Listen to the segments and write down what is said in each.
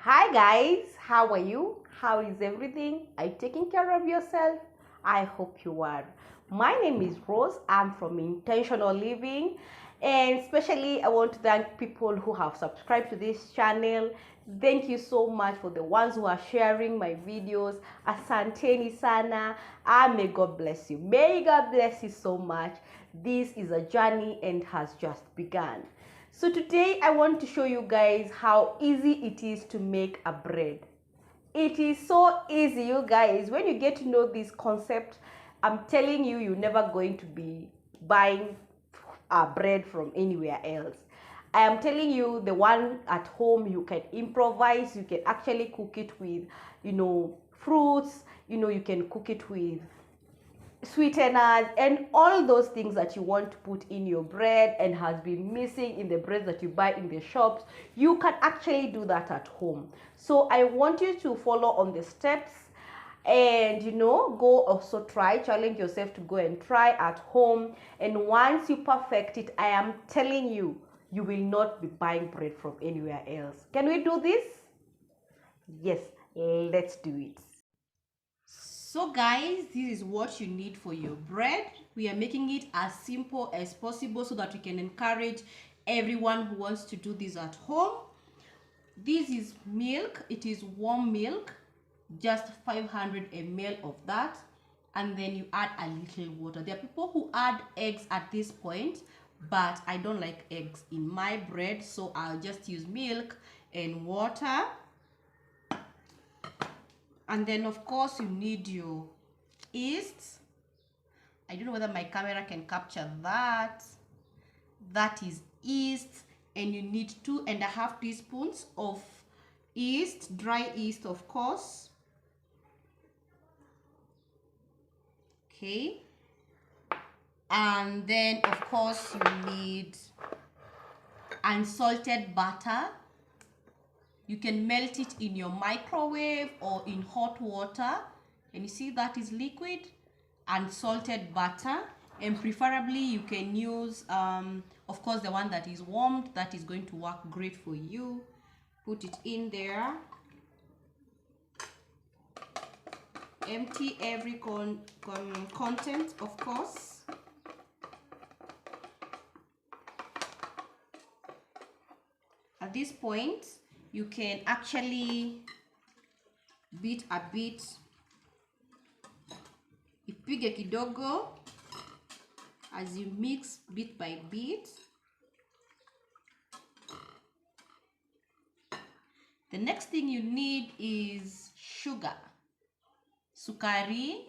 Hi guys, how are you? How is everything? Are you taking care of yourself? I hope you are. My name is Rose. I'm from Intentional Living, and especially I want to thank people who have subscribed to this channel. Thank you so much for the ones who are sharing my videos. Asanteni sana. May God bless you. May God bless you so much. This is a journey and has just begun. So today I want to show you guys how easy it is to make a bread. It is so easy, you guys. When you get to know this concept, I'm telling you, you're never going to be buying bread from anywhere else. I am telling you, the one at home, you can improvise. You can actually cook it with, fruits. You can cook it with sweeteners and all those things that you want to put in your bread and has been missing in the bread that you buy in the shops. You can actually do that at home. So I want you to follow on the steps and go also challenge yourself to go and try at home. And once you perfect it, I am telling you, you will not be buying bread from anywhere else. Can we do this? Yes, let's do it. So guys, this is what you need for your bread. We are making it as simple as possible so that we can encourage everyone who wants to do this at home. This is milk. It is warm milk, just 500 ml of that, and then you add a little water. There are people who add eggs at this point, but I don't like eggs in my bread, so I'll just use milk and water. And then of course you need your yeast. I don't know whether my camera can capture that. That is yeast, and you need 2.5 teaspoons of yeast, dry yeast of course. Okay, and then of course you need unsalted butter. You can melt it in your microwave or in hot water, and you see that is liquid. Unsalted butter, and preferably you can use of course the one that is warmed. That is going to work great for you. Put it in there, empty every content of course. At this point you can actually beat a bit, ipige kidogo as you mix bit by bit. The next thing you need is sugar, sukari.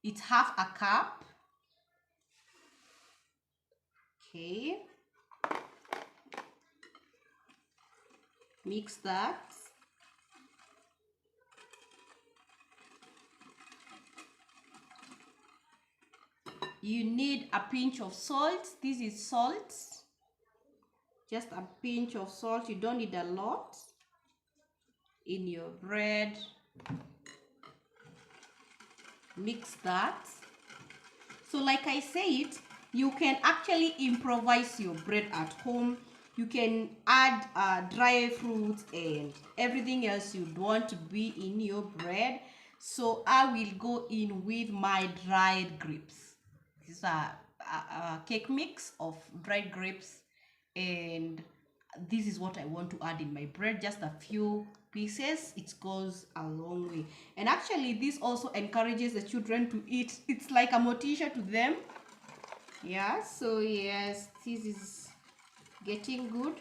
It's half a cup. Okay, mix that. You need a pinch of salt. This is salt, just a pinch of salt. You don't need a lot in your bread. Mix that. So like I said, you can actually improvise your bread at home. You can add dry fruits and everything else you'd want to be in your bread. So I will go in with my dried grapes. This is a cake mix of dried grapes, and this is what I want to add in my bread. Just a few pieces. It goes a long way, and actually this also encourages the children to eat. It's like a motivation to them. Yeah, so yes, this is getting good.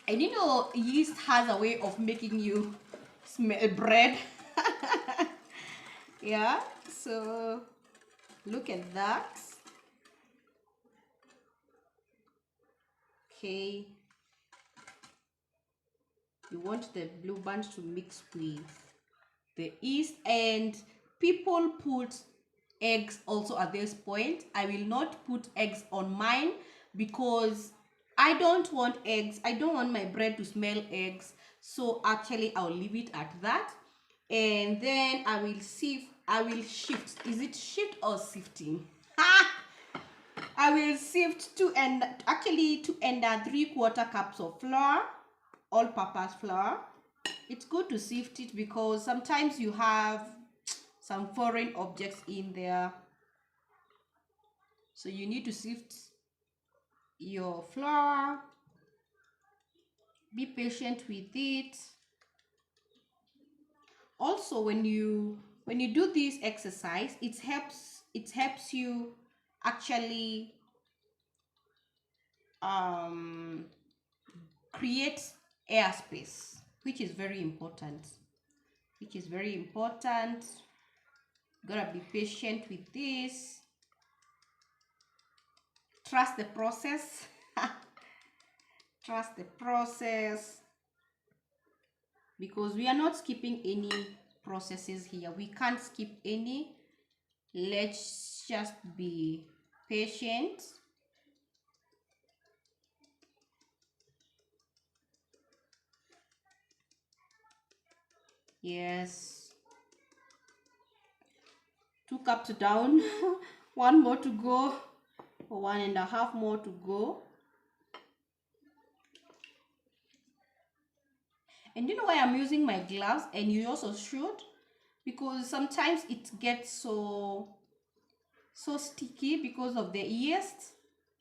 And yeast has a way of making you smell bread. Yeah, so look at that. Okay, you want the blue band to mix with the yeast, and people put eggs also at this point. I will not put eggs on mine because I don't want eggs. I don't want my bread to smell eggs, so actually I'll leave it at that. And then I will shift. Is it shift or sifting? I will sift 2 and 3/4 cups of flour. all-purpose flour. It's good to sift it because sometimes you have some foreign objects in there, so you need to sift your flour. Be patient with it. Also, when you do this exercise, it helps you actually create airspace, which is very important. Gotta be patient with this. Trust the process. Trust the process, because we are not skipping any processes here. We can't skip any. Let's just be patient. Yes, 2 cups down. One more to go, or 1.5 more to go. And you know why I'm using my gloves, and you also should, because sometimes it gets so sticky because of the yeast,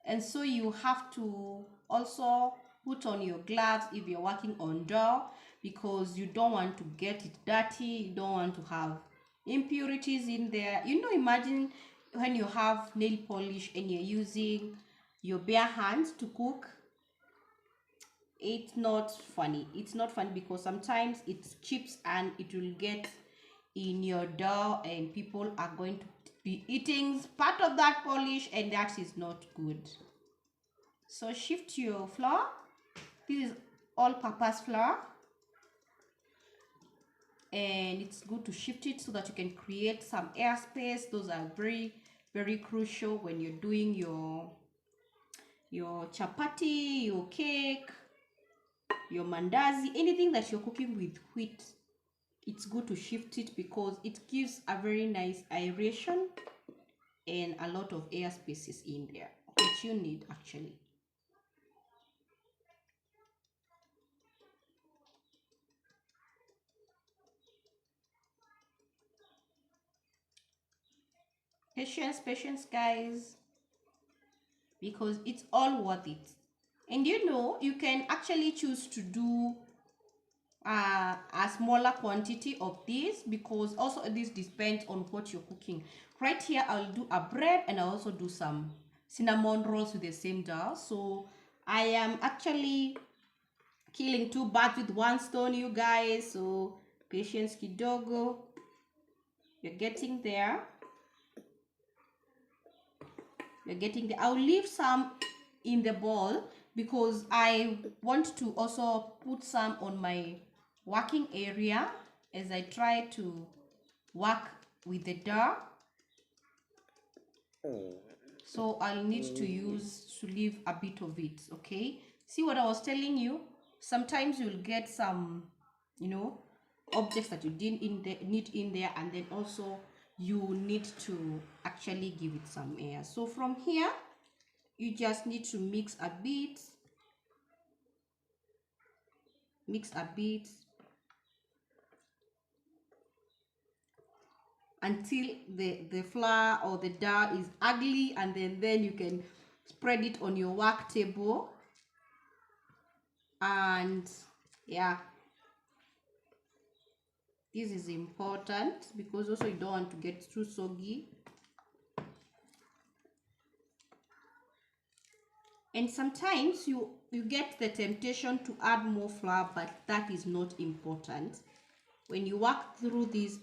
and so you have to also put on your gloves if you're working on dough, because you don't want to get it dirty. You don't want to have impurities in there. Imagine when you have nail polish and you're using your bare hands to cook. It's not funny because sometimes it chips and it will get in your dough, and people are going to be eating part of that polish, and that is not good. So shift your flour. This is all-purpose flour, and it's good to shift it so that you can create some airspace. Those are very, very crucial when you're doing your chapati, your cake, your mandazi, anything that you're cooking with wheat. It's good to shift it because it gives a very nice aeration and a lot of air spaces in there, which you need actually. Patience, guys, because it's all worth it. And you can actually choose to do a smaller quantity of this, because also this depends on what you're cooking. Right here I'll do a bread, and I'll also do some cinnamon rolls with the same dough. So I am actually killing 2 birds with 1 stone, you guys. So patience kidogo, you're getting there. I'll leave some in the bowl because I want to also put some on my working area as I try to work with the dough. So I'll need to leave a bit of it. Okay, see what I was telling you? Sometimes you'll get some objects that you didn't need in there, and then also you need to actually give it some air. So from here you just need to mix a bit until the flour or the dough is ugly, and then you can spread it on your work table. And yeah, this is important because also you don't want to get too soggy. And sometimes you get the temptation to add more flour, but that is not important. When you work through this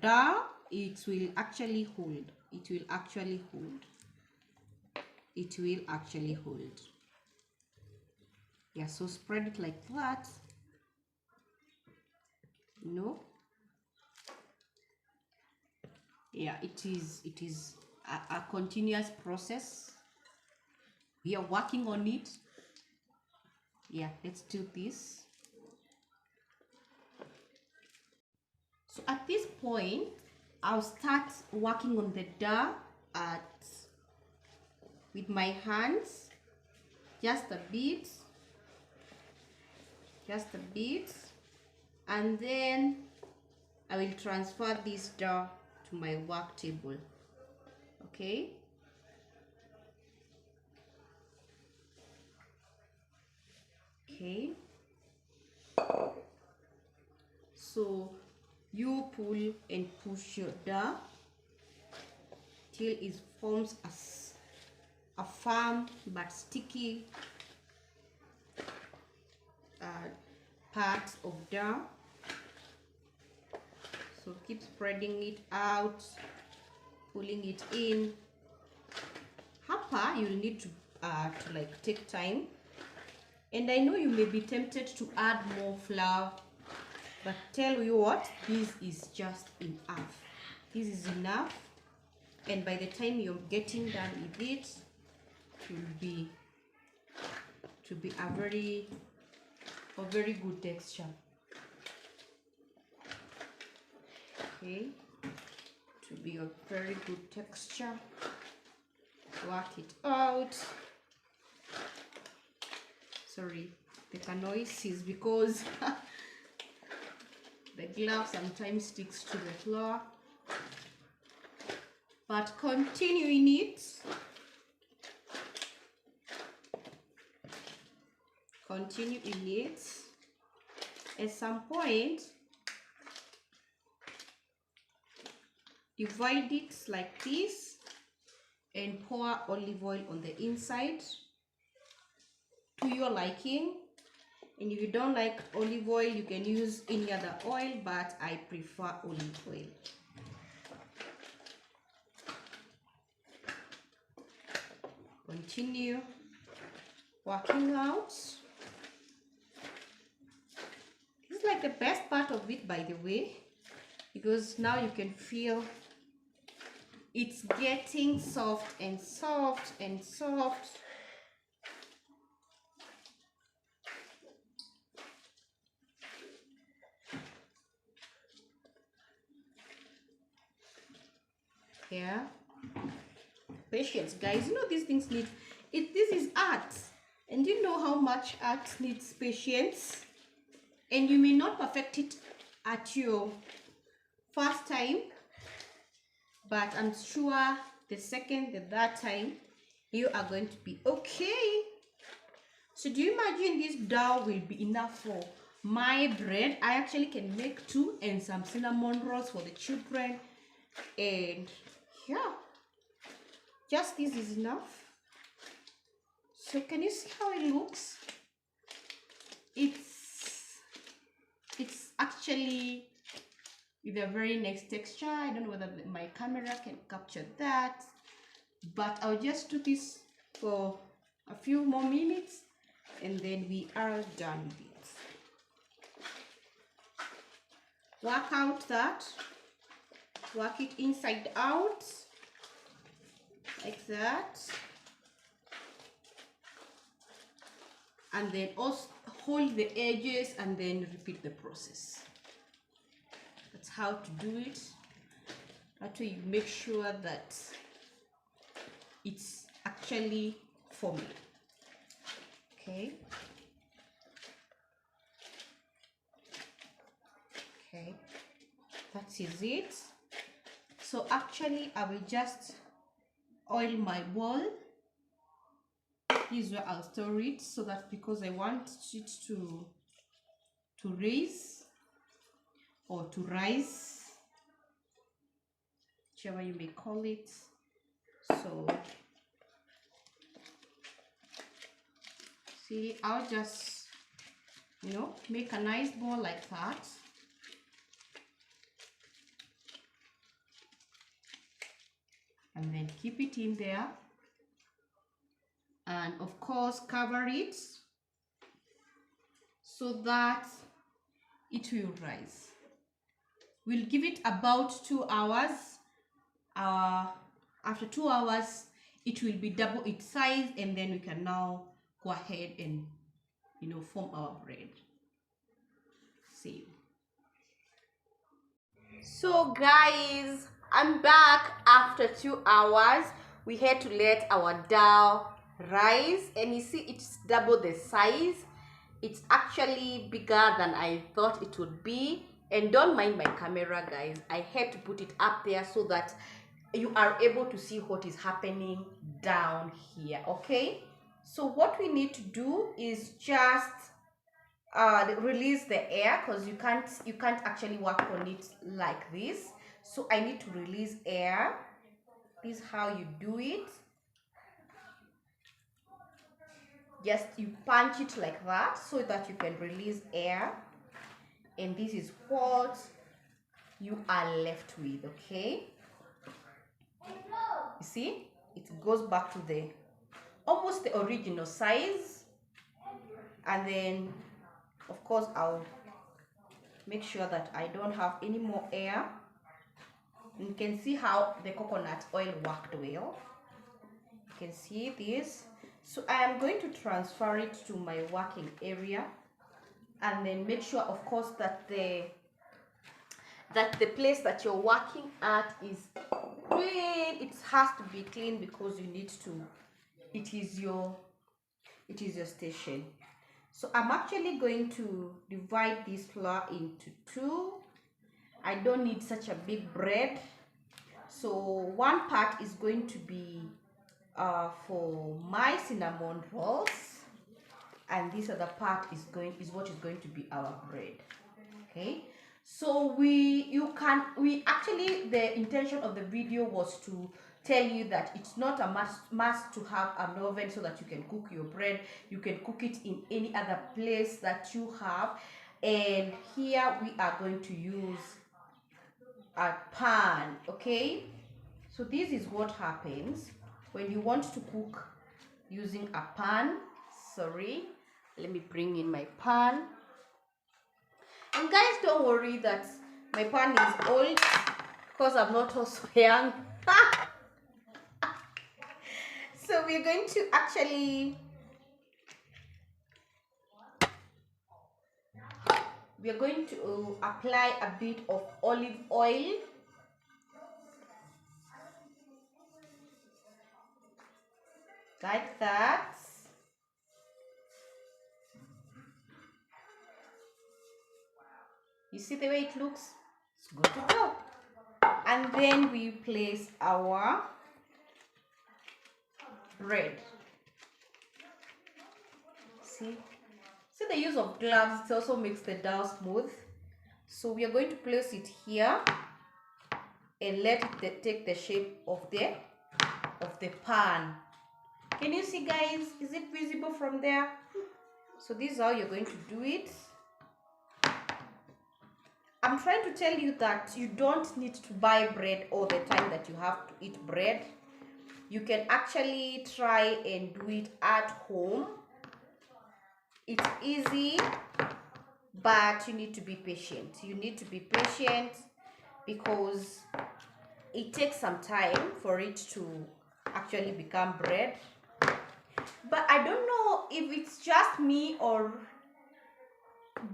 dough, it will actually hold. Yeah, so spread it like that. Yeah, it is a continuous process. We are working on it. Yeah, let's do this. So at this point I'll start working on the dough with my hands, just a bit. just a bit, and then I will transfer this dough to my work table. Okay, so you pull and push your dough till it forms a firm but sticky part of dough. So keep spreading it out, pulling it in. Hapa you'll need to like take time, and I know you may be tempted to add more flour, but tell you what, this is just enough. This is enough, and by the time you're getting done with it, it will be a very good texture. Okay, to be a very good texture. Work it out. Sorry, the noise is because the glove sometimes sticks to the floor, but continue in it. Continue in it. At some point, divide it like this and pour olive oil on the inside to your liking. And if you don't like olive oil, you can use any other oil, but I prefer olive oil. Continue working out. This is like the best part of it, by the way, because now you can feel it's getting soft and soft and soft. Yeah, patience, guys. You know, these things need it. This is art, and you know how much art needs patience, and you may not perfect it at your first time, but I'm sure the second, the third time, you are going to be okay. So do you imagine this dough will be enough for my bread? I actually can make 2 and some cinnamon rolls for the children, and yeah, just this is enough. So can you see how it looks? It's actually with a very nice texture. I don't know whether my camera can capture that, but I'll just do this for a few more minutes and then we are done with it. Work out that, work it inside out like that, and then also hold the edges and then repeat the process. That's how to do it. That way you make sure that it's actually forming. Okay. Okay, that is it. So actually I will just oil my bowl. This is where I'll store it, so that because I want it to raise or to rise, whichever you may call it. So see, I'll just, you know, make a nice ball like that. And then keep it in there, and of course cover it so that it will rise. We'll give it about 2 hours. After 2 hours it will be double its size, and then we can now go ahead and, you know, form our bread. See. So guys, I'm back after 2 hours. We had to let our dough rise, and you see it's double the size, It's actually bigger than I thought it would be. And don't mind my camera, guys. I had to put it up there so that you are able to see what is happening down here. Okay, so what we need to do is just release the air, because you can't actually work on it like this. So I need to release air. This is how you do it. Just you punch it like that so that you can release air, and this is what you are left with. Okay, you see it goes back to the almost the original size. And then of course I'll make sure that I don't have any more air. You can see how the coconut oil worked well. You can see this. So I am going to transfer it to my working area, and then make sure, of course, that the place that you're working at is clean. It has to be clean because you need to. It is your station. So I'm actually going to divide this flour into two. I don't need such a big bread. So one part is going to be for my cinnamon rolls, and this other part is what is going to be our bread. Okay, so we actually, the intention of the video was to tell you that it's not a must to have an oven so that you can cook your bread. You can cook it in any other place that you have. And here we are going to use a pan. Okay, so this is what happens when you want to cook using a pan. Sorry, let me bring in my pan. And guys, don't worry that my pan is old, because I'm not also young. So we're going to apply a bit of olive oil. Like that. You see the way it looks? It's good to go. And then we place our bread. See the use of gloves, it also makes the dough smooth. So we are going to place it here and let it take the shape of the pan. Can you see, guys? Is it visible from there? So this is how you're going to do it. I'm trying to tell you that you don't need to buy bread all the time that you have to eat bread. You can actually try and do it at home. It's easy, but you need to be patient. You need to be patient because it takes some time for it to actually become bread. But I don't know if it's just me, or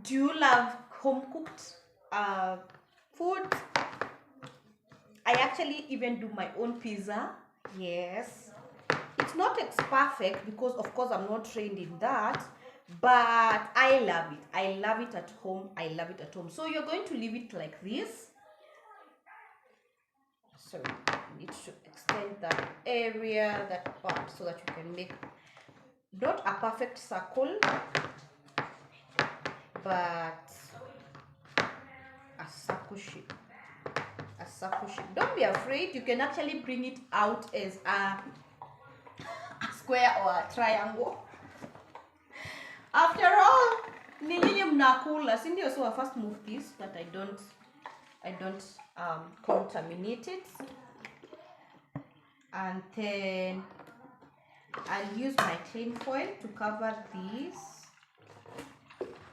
do you love home cooked food? I actually even do my own pizza. Yes, it's not perfect because of course I'm not trained in that, but I love it. I love it at home. I love it at home. So you're going to leave it like this. So you need to extend that area, that part, so that you can make not a perfect circle, but a circle shape. A circle shape. Don't be afraid. You can actually bring it out as a square or a triangle. After all, ni nyinyi mnakula, si ndio? So I first move this, but I don't contaminate it. And then I'll use my cling foil to cover this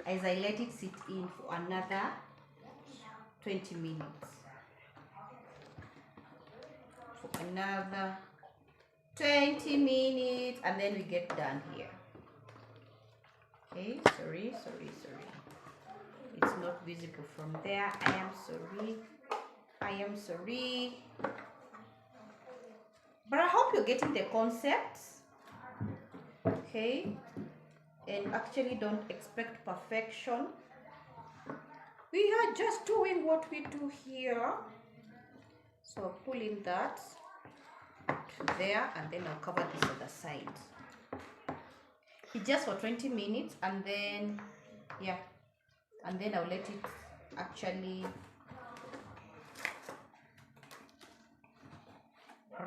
as I let it sit in for another 20 minutes. For another 20 minutes, and then we get done here. Okay, sorry. It's not visible from there. I am sorry. But I hope you're getting the concept. Okay. and actually don't expect perfection. We are just doing what we do here. So pull in that to there, and then I'll cover this other side. It's just for 20 minutes, and then yeah, and then I'll let it actually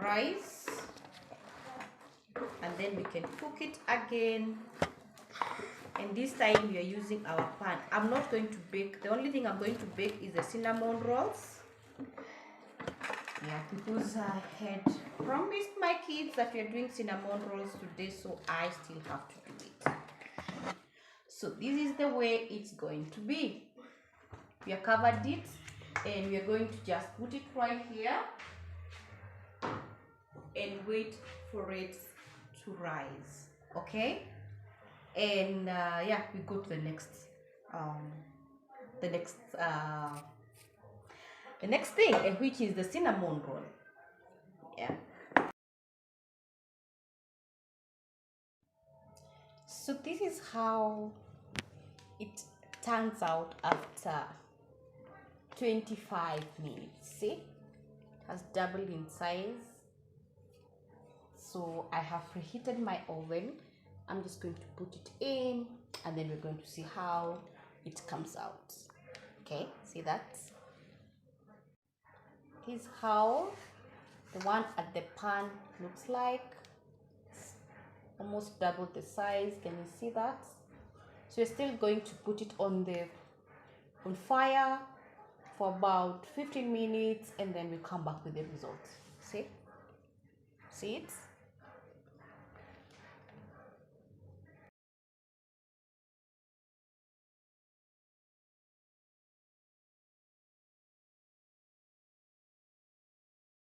rise, and then we can cook it again. And this time we are using our pan. I'm not going to bake. The only thing I'm going to bake is the cinnamon rolls. Yeah, because I had promised my kids that we are doing cinnamon rolls today, so I still have to do it. So this is the way it's going to be. We have covered it, and we are going to just put it right here and wait for it to rise. Okay, and yeah, we go to the next thing, which is the cinnamon roll. Yeah, so this is how it turns out after 25 minutes. See, it has doubled in size. So I have preheated my oven. I'm just going to put it in, and then we're going to see how it comes out. Okay, see that? Here's how the one at the pan looks like. It's almost double the size. Can you see that? So we're still going to put it on fire for about 15 minutes, and then we'll come back with the result. See it?